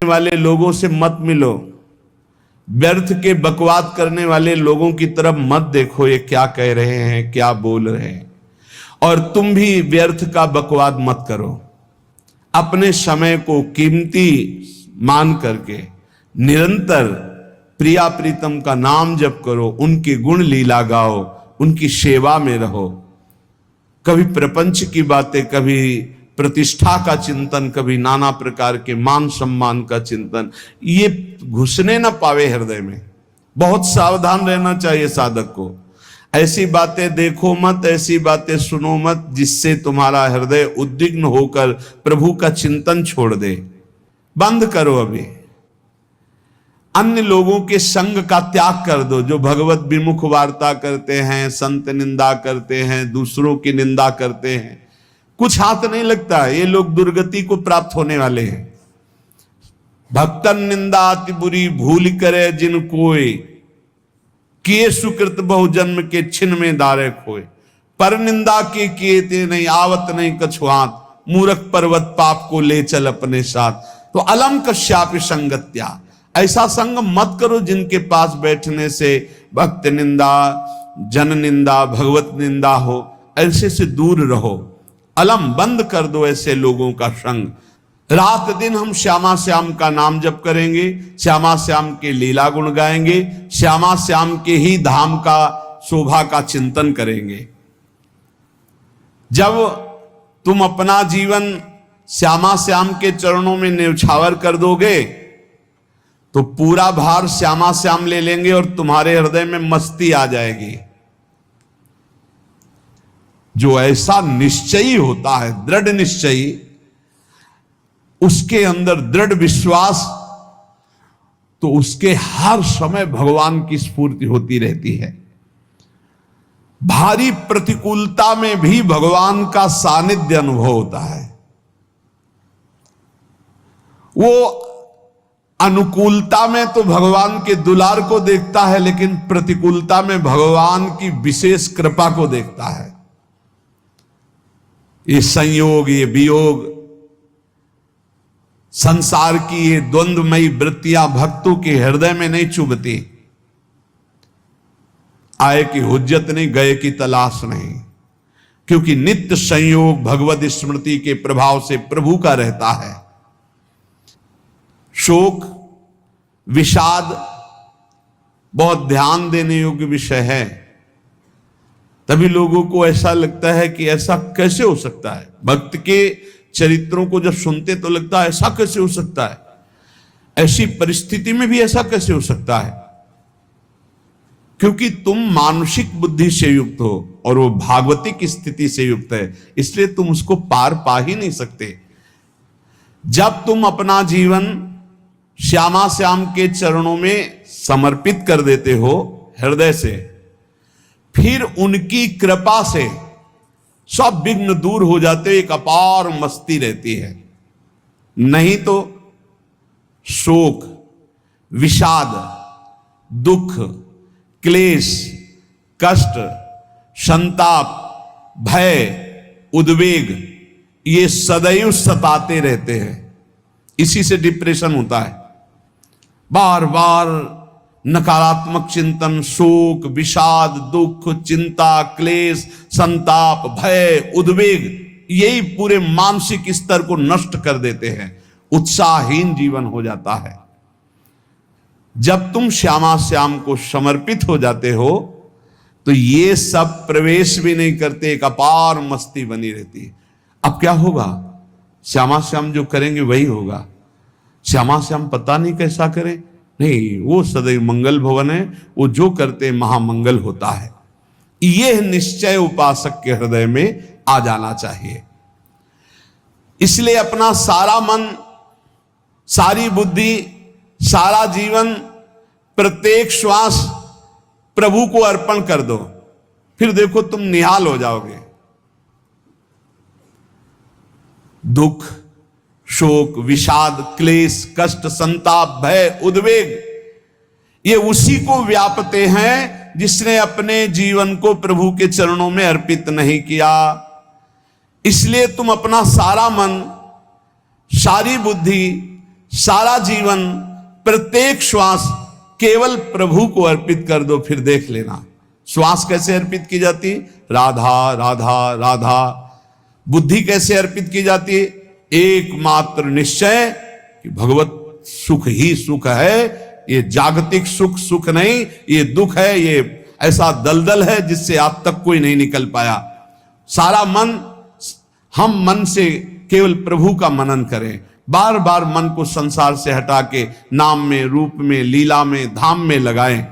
वाले लोगों से मत मिलो, व्यर्थ के बकवाद करने वाले लोगों की तरफ मत देखो, ये क्या कह रहे हैं, क्या बोल रहे हैं। और तुम भी व्यर्थ का बकवाद मत करो। अपने समय को कीमती मान करके निरंतर प्रिया प्रीतम का नाम जप करो, उनकी गुण लीला गाओ, उनकी सेवा में रहो। कभी प्रपंच की बातें, कभी प्रतिष्ठा का चिंतन, कभी नाना प्रकार के मान सम्मान का चिंतन, ये घुसने ना पावे हृदय में। बहुत सावधान रहना चाहिए साधक को। ऐसी बातें देखो मत, ऐसी बातें सुनो मत जिससे तुम्हारा हृदय उद्विग्न होकर प्रभु का चिंतन छोड़ दे। बंद करो अभी। अन्य लोगों के संग का त्याग कर दो, जो भगवत विमुख वार्ता करते हैं, संत निंदा करते हैं, दूसरों की निंदा करते हैं। कुछ हाथ नहीं लगता है, ये लोग दुर्गति को प्राप्त होने वाले हैं। भक्तन निंदा अति बुरी भूल करे जिन कोय, किए सुकृत बहु जन्म के छिन में दारे खोए। पर निंदा के किए ते नहीं, आवत नहीं कछुआत, मूर्ख पर्वत पाप को ले चल अपने साथ। तो अलम कश्यापि संगत्या, ऐसा संग मत करो जिनके पास बैठने से भक्त निंदा, जन निंदा, भगवत निंदा हो। ऐसे से दूर रहो। अलम बंद कर दो ऐसे लोगों का संग। रात दिन हम श्यामा श्याम का नाम जप करेंगे, श्यामा श्याम के लीला गुण गाएंगे, श्यामा श्याम के ही धाम का शोभा का चिंतन करेंगे। जब तुम अपना जीवन श्यामा श्याम के चरणों में न्यौछावर कर दोगे तो पूरा भार श्यामा श्याम ले लेंगे और तुम्हारे हृदय में मस्ती आ जाएगी। जो ऐसा निश्चयी होता है, दृढ़ निश्चयी, उसके अंदर दृढ़ विश्वास, तो उसके हर समय भगवान की स्फूर्ति होती रहती है। भारी प्रतिकूलता में भी भगवान का सानिध्य अनुभव होता है। वो अनुकूलता में तो भगवान के दुलार को देखता है, लेकिन प्रतिकूलता में भगवान की विशेष कृपा को देखता है। ये संयोग, ये वियोग, संसार की ये द्वंद्वमयी वृत्तियां भक्तों के हृदय में नहीं चुभती। आए की हुज्जत नहीं, गए की तलाश नहीं, क्योंकि नित्य संयोग भगवत स्मृति के प्रभाव से प्रभु का रहता है। शोक, विषाद बहुत ध्यान देने योग्य विषय है। तभी लोगों को ऐसा लगता है कि ऐसा कैसे हो सकता है। भक्त के चरित्रों को जब सुनते तो लगता है ऐसा कैसे हो सकता है, ऐसी परिस्थिति में भी ऐसा कैसे हो सकता है। क्योंकि तुम मानसिक बुद्धि से युक्त हो और वो भागवतिक स्थिति से युक्त है, इसलिए तुम उसको पार पा ही नहीं सकते। जब तुम अपना जीवन श्यामा श्याम के चरणों में समर्पित कर देते हो हृदय से, फिर उनकी कृपा से सब विघ्न दूर हो जाते, एक अपार मस्ती रहती है। नहीं तो शोक, विषाद, दुख, क्लेश, कष्ट, संताप, भय, उद्वेग, ये सदैव सताते रहते हैं। इसी से डिप्रेशन होता है। बार बार नकारात्मक चिंतन, शोक, विषाद, दुख, चिंता, क्लेश, संताप, भय, उद्वेग, यही पूरे मानसिक स्तर को नष्ट कर देते हैं। उत्साहहीन जीवन हो जाता है। जब तुम श्यामा श्याम को समर्पित हो जाते हो तो ये सब प्रवेश भी नहीं करते, एक अपार मस्ती बनी रहती है। अब क्या होगा? श्यामा श्याम जो करेंगे वही होगा। श्यामा श्याम पता नहीं कैसा करें, नहीं, वो सदैव मंगल भवन है, वो जो करते महामंगल होता है। यह निश्चय उपासक के हृदय में आ जाना चाहिए। इसलिए अपना सारा मन, सारी बुद्धि, सारा जीवन, प्रत्येक श्वास प्रभु को अर्पण कर दो। फिर देखो तुम निहाल हो जाओगे। दुख, शोक, विषाद, क्लेश, कष्ट, संताप, भय, उद्वेग, ये उसी को व्यापते हैं जिसने अपने जीवन को प्रभु के चरणों में अर्पित नहीं किया। इसलिए तुम अपना सारा मन, सारी बुद्धि, सारा जीवन, प्रत्येक श्वास केवल प्रभु को अर्पित कर दो, फिर देख लेना श्वास कैसे अर्पित की जाती, राधा राधा राधा। बुद्धि कैसे अर्पित की जाती, एकमात्र निश्चय कि भगवत सुख ही सुख है, ये जागतिक सुख सुख नहीं, ये दुख है, ये ऐसा दलदल है जिससे आज तक कोई नहीं निकल पाया। सारा मन, हम मन से केवल प्रभु का मनन करें, बार बार मन को संसार से हटा के नाम में, रूप में, लीला में, धाम में लगाएं।